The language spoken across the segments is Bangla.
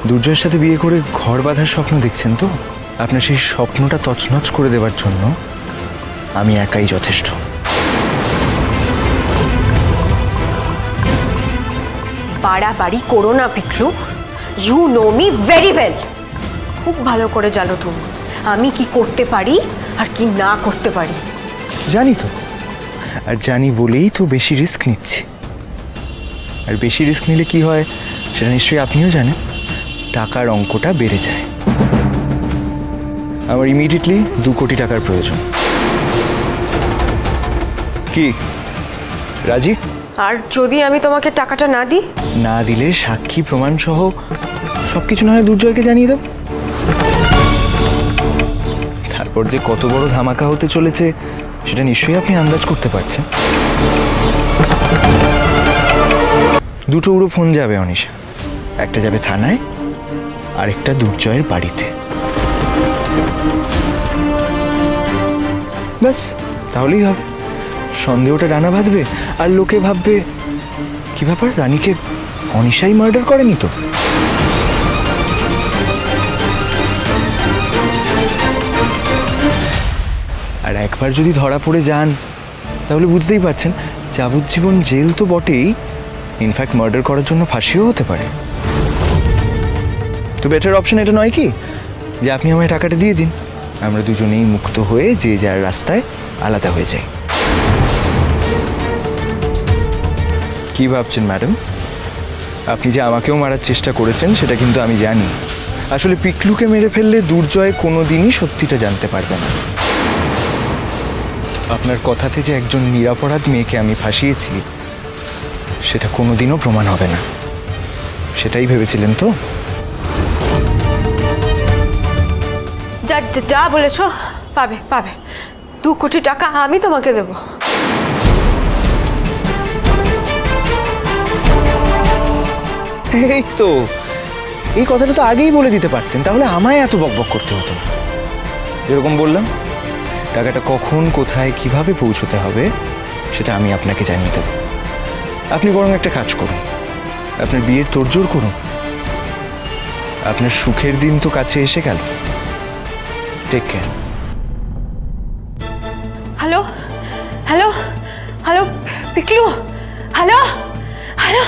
দুর্জয়ের সাথে বিয়ে করে ঘর বাঁধার স্বপ্ন দেখছেন তো? আপনার সেই স্বপ্নটা তছনছ করে দেওয়ার জন্য আমি একাই যথেষ্ট। বাড়াবাড়ি করো না Piklu. You know me very well. খুব ভালো করে জানো তুমি আমি কি করতে পারি আর কি না করতে পারি। জানি তো, আর জানি বলেই তো বেশি রিস্ক নিচ্ছি। আর বেশি রিস্ক নিলে কি হয় সেটা নিশ্চয়ই আপনিও জানেন, টাকার অঙ্কটা বেড়ে যায়। আমার ইমিডিয়েটলি 2 কোটি টাকার প্রয়োজন। কি রাজি? আর যদি আমি তোমাকে টাকাটা না দিই? না দিলে সাক্ষী প্রমাণ সহ সবকিছু না হয় দুর্জয়কে জানিয়ে দেব। তারপর যে কত বড় ধামাকা হতে চলেছে সেটা নিশ্চয়ই আপনি আন্দাজ করতে পারছেন। 2টো উড়ো ফোন যাবে অনিশা, একটা যাবে থানায়, আরেকটা দুর্জয়ের বাড়িতে। ব্যাস তাহলেই হবে। সন্দেহটা ডানা বাঁধবে আর লোকে ভাববে কি ব্যাপার, রানীকে অনিশাই মার্ডার করেনি তো। আর একবার যদি ধরা পড়ে যান তাহলে বুঝতেই পারছেন যাবজ্জীবন জেল তো বটেই, ইনফ্যাক্ট মার্ডার করার জন্য ফাঁসিও হতে পারে। তো বেটার অপশন এটা নয় কি যে আপনি আমায় টাকাটা দিয়ে দিন, আমরা দুজনেই মুক্ত হয়ে যে যার রাস্তায় আলাদা হয়ে যাই। কি ভাবছেন ম্যাডাম? আপনি যে আমাকেও মারার চেষ্টা করেছেন সেটা কিন্তু আমি জানি। আসলে পিকলুকে মেরে ফেললে দুর্জয় কোনোদিনই সত্যিটা জানতে পারবে না। আপনার কথাতে যে একজন নিরপরাধ মেয়েকে আমি ফাঁসিয়েছি সেটা কোনোদিনও প্রমাণ হবে না, সেটাই ভেবেছিলেন তো? যা যা বলেছ পাবে পাবে। 2 কোটি টাকা আমি তোমাকে দেবো। এই তো, এই কথাটা তো আগেই বলে দিতে পারতেন, তাহলে আমায় এত বকবক করতে হতো। যেরকম বললাম, টাকাটা কখন কোথায় কিভাবে পৌঁছতে হবে সেটা আমি আপনাকে জানিয়ে দেব। আপনি বরং একটা কাজ করুন, আপনার বিয়ের তোড়জোড় করুন। আপনার সুখের দিন তো কাছে এসে গেল। Take care. Hello hello hello Piklu, hello hello.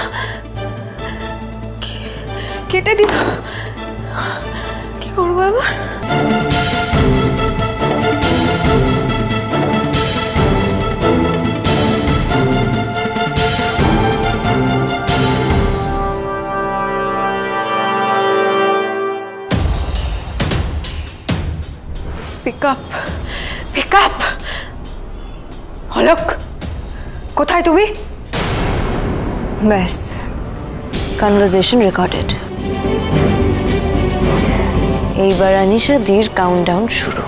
কেটে দিল, কি করবো এবার? Pick up pick up. হলক, কোথায় তুমি? ব্যাস, কনভারসেশন রেকর্ডেড। এইবার আনিশা দির কাউন্টডাউন শুরু।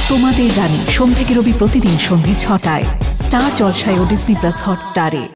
তোমাদের জানি সোম থেকে রবি প্রতিদিন সন্ধ্যে 6টায় স্টার জলসায় ও ডিজনি প্লাস হটস্টারে।